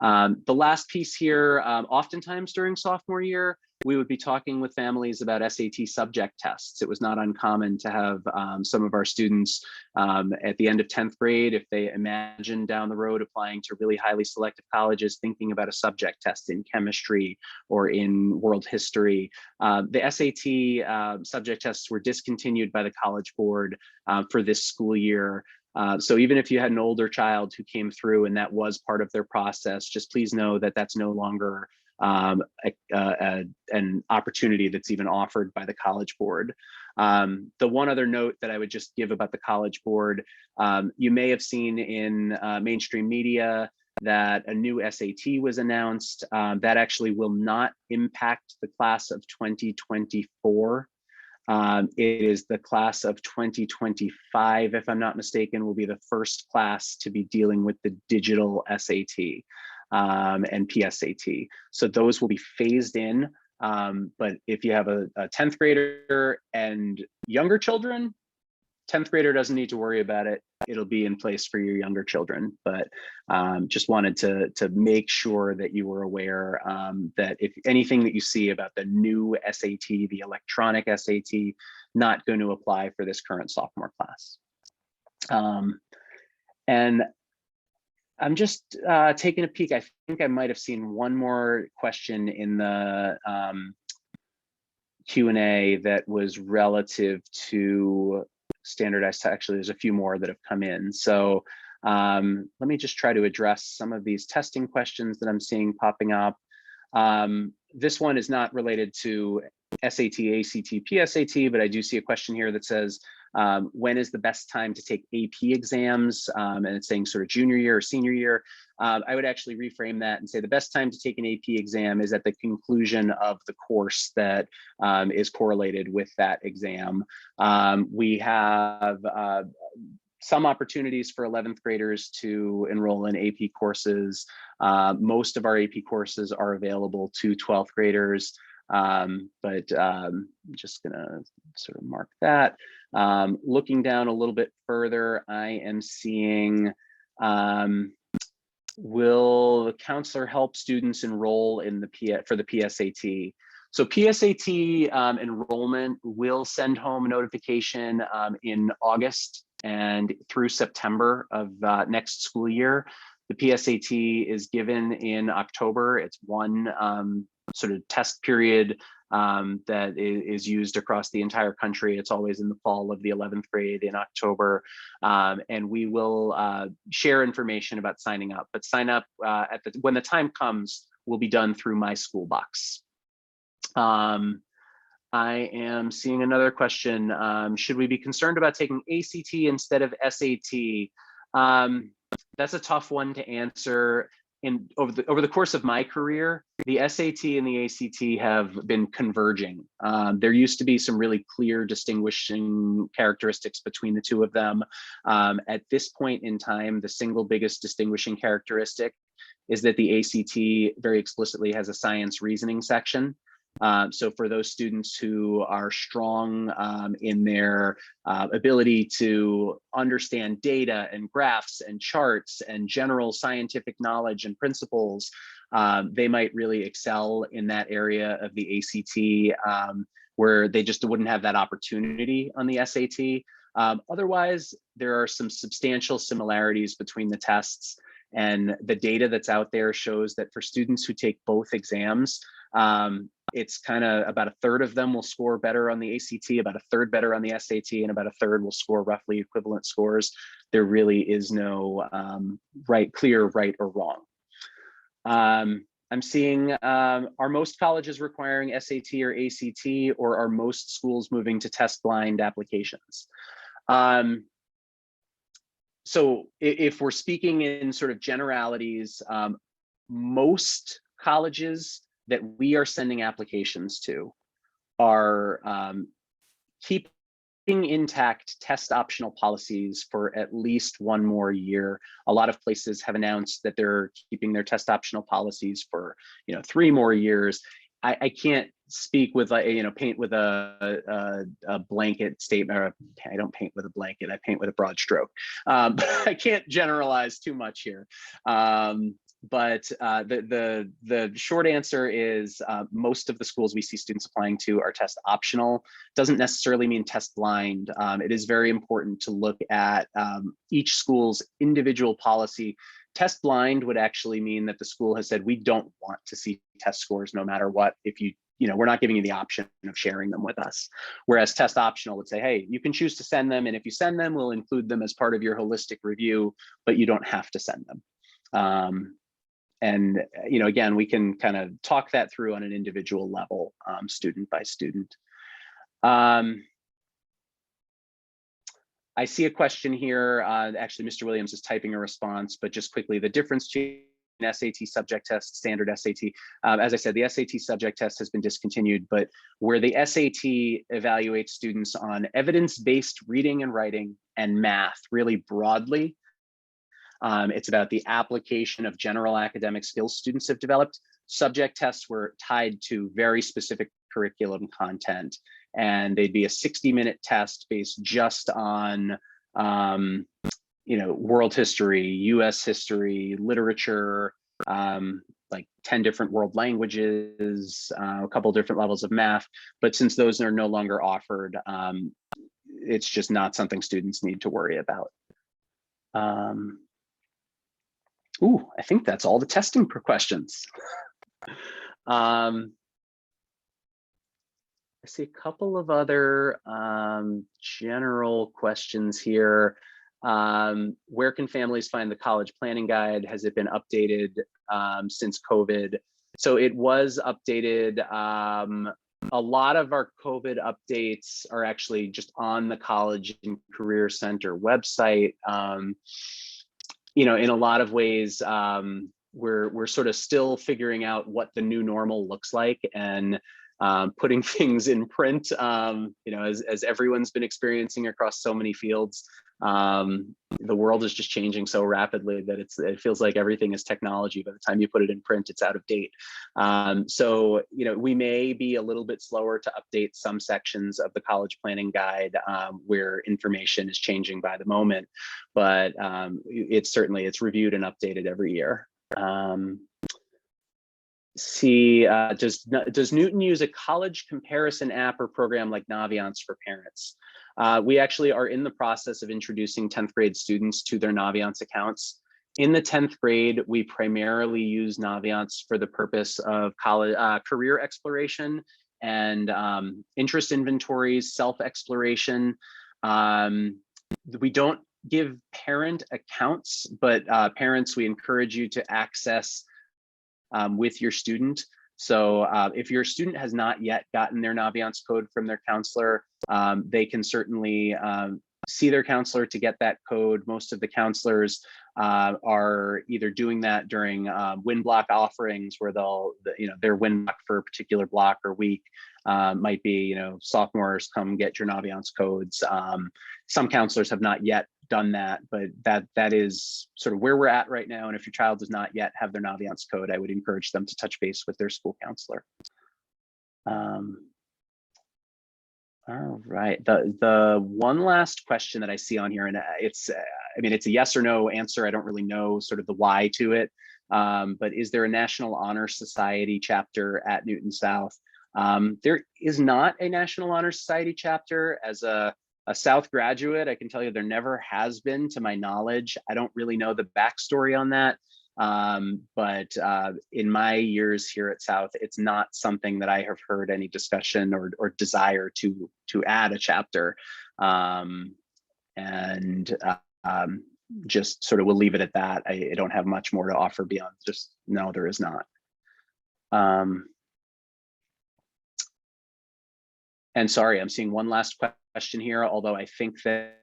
The last piece here, oftentimes during sophomore year, we would be talking with families about SAT subject tests. It was not uncommon to have some of our students at the end of 10th grade, if they imagine down the road applying to really highly selective colleges, thinking about a subject test in chemistry or in world history. The SAT subject tests were discontinued by the College Board for this school year. So even if you had an older child who came through and that was part of their process, just please know that that's no longer an opportunity that's even offered by the College Board. The one other note that I would just give about the College Board, you may have seen in mainstream media that a new SAT was announced. That actually will not impact the class of 2024. It is the class of 2025, if I'm not mistaken, will be the first class to be dealing with the digital SAT and PSAT. So those will be phased in. But if you have a 10th grader and younger children, 10th grader doesn't need to worry about it. It'll be in place for your younger children. But just wanted to make sure that you were aware that if anything that you see about the new SAT, the electronic SAT, not going to apply for this current sophomore class. And I'm just taking a peek. I think I might have seen one more question in the Q&A that was relative to standardized. Actually, there's a few more that have come in. So let me just try to address some of these testing questions that I'm seeing popping up. This one is not related to SAT, ACT, PSAT, but I do see a question here that says, when is the best time to take AP exams? And it's saying sort of junior year or senior year. I would actually reframe that and say the best time to take an AP exam is at the conclusion of the course that is correlated with that exam. We have some opportunities for 11th graders to enroll in AP courses. Most of our AP courses are available to 12th graders, but I'm just gonna sort of mark that. Looking down a little bit further, I am seeing, will the counselor help students enroll in the for the PSAT? So PSAT enrollment will send home a notification in August and through September of next school year. The PSAT is given in October. It's one sort of test period that is used across the entire country. It's always in the fall of the 11th grade in October. And we will share information about signing up, but sign up when the time comes will be done through My School Box. I am seeing another question. Should we be concerned about taking ACT instead of SAT? That's a tough one to answer. Over the course of my career, the SAT and the ACT have been converging. There used to be some really clear distinguishing characteristics between the two of them. At this point in time, the single biggest distinguishing characteristic is that the ACT very explicitly has a science reasoning section. So for those students who are strong in their ability to understand data and graphs and charts and general scientific knowledge and principles, they might really excel in that area of the ACT where they just wouldn't have that opportunity on the SAT. Otherwise, there are some substantial similarities between the tests, and the data that's out there shows that for students who take both exams, it's kind of about a third of them will score better on the ACT, about a third better on the SAT, and about a third will score roughly equivalent scores. There really is no clear right or wrong. I'm seeing, are most colleges requiring SAT or ACT, or are most schools moving to test blind applications? So if we're speaking in sort of generalities, most colleges that we are sending applications to are keeping intact test optional policies for at least one more year. A lot of places have announced that they're keeping their test optional policies for 3 more years. I can't speak with paint with a blanket statement, or I don't paint with a blanket, I paint with a broad stroke. But I can't generalize too much here. But the short answer is most of the schools we see students applying to are test optional. Doesn't necessarily mean test blind. It is very important to look at each school's individual policy. Test blind would actually mean that the school has said, we don't want to see test scores no matter what. If we're not giving you the option of sharing them with us. Whereas test optional would say, hey, you can choose to send them, and if you send them, we'll include them as part of your holistic review, but you don't have to send them. And again, we can kind of talk that through on an individual level, student by student. I see a question here. Actually, Mr. Williams is typing a response, but just quickly, the difference between SAT subject test, standard SAT. As I said, the SAT subject test has been discontinued, but where the SAT evaluates students on evidence-based reading and writing and math really broadly, it's about the application of general academic skills students have developed. Subject tests were tied to very specific curriculum content, and they'd be a 60-minute test based just on world history, US history, literature, like 10 different world languages, a couple different levels of math. But since those are no longer offered, it's just not something students need to worry about. I think that's all the testing questions. I see a couple of other general questions here. Where can families find the college planning guide? Has it been updated since COVID? So it was updated a lot of our COVID updates are actually just on the College and Career Center website. You know, in a lot of ways, we're sort of still figuring out what the new normal looks like, and putting things in print, you know, as everyone's been experiencing across so many fields. The world is just changing so rapidly that it feels like everything is technology. By the time you put it in print, it's out of date. So, you know, we may be a little bit slower to update some sections of the college planning guide where information is changing by the moment, but it's reviewed and updated every year. Does Newton use a college comparison app or program like Naviance for parents? We actually are in the process of introducing 10th grade students to their Naviance accounts. In the 10th grade, we primarily use Naviance for the purpose of college career exploration and interest inventories, self-exploration. We don't give parent accounts, but parents, we encourage you to access with your student. So if your student has not yet gotten their Naviance code from their counselor, they can certainly see their counselor to get that code. Most of the counselors are either doing that during win block offerings where they'll, you know, their win block for a particular block or week might be, you know, sophomores come get your Naviance codes. Some counselors have not yet done that, but that is sort of where we're at right now. And if your child does not yet have their Naviance code, I would encourage them to touch base with their school counselor. All right, the one last question that I see on here, and it's, I mean, it's a yes or no answer. I don't really know sort of the why to it, but is there a National Honor Society chapter at Newton South? There is not a National Honor Society chapter. As a South graduate, I can tell you there never has been, to my knowledge. I don't really know the backstory on that. But in my years here at South, it's not something that I have heard any discussion or desire to add a chapter. Just sort of we'll leave it at that. I don't have much more to offer beyond just no, there is not. And sorry, I'm seeing one last question here, although I think that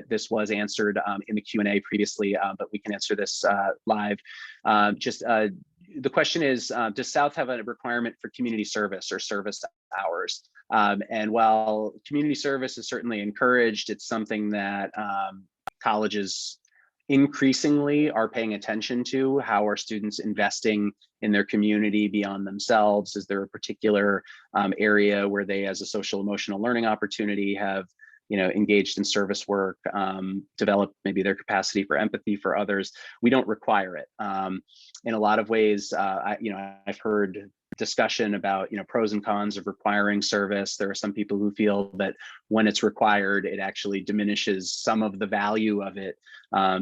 this was answered in the Q&A previously, but we can answer this live. The question is, does South have a requirement for community service or service hours? And while community service is certainly encouraged, it's something that colleges increasingly are paying attention to. How are students investing in their community beyond themselves? Is there a particular area where they, as a social emotional learning opportunity, have engaged in service work, develop maybe their capacity for empathy for others? We don't require it. In a lot of ways, I've heard discussion about pros and cons of requiring service. There are some people who feel that when it's required, it actually diminishes some of the value of it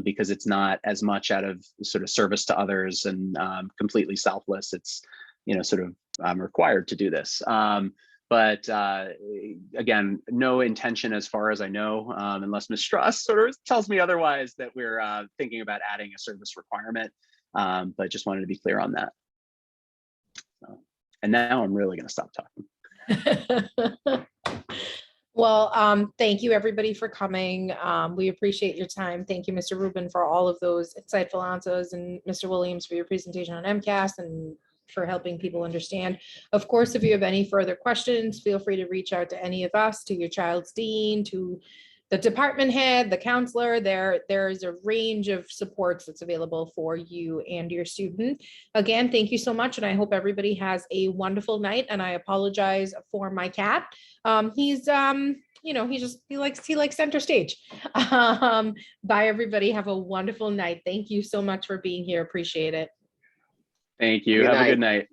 because it's not as much out of sort of service to others and completely selfless. It's sort of required to do this. But again, no intention as far as I know, unless Ms. Strauss sort of tells me otherwise, that we're thinking about adding a service requirement, but just wanted to be clear on that. And now I'm really going to stop talking. Well, thank you everybody for coming. We appreciate your time. Thank you, Mr. Rubin, for all of those insightful answers, and Mr. Williams for your presentation on MCAS and for helping people understand. Of course, if you have any further questions, feel free to reach out to any of us, to your child's dean, to the department head, the counselor. There's a range of supports that's available for you and your student. Again, thank you so much, and I hope everybody has a wonderful night. And I apologize for my cat. He likes center stage. Bye everybody. Have a wonderful night. Thank you so much for being here. Appreciate it. Thank you. Have a good night.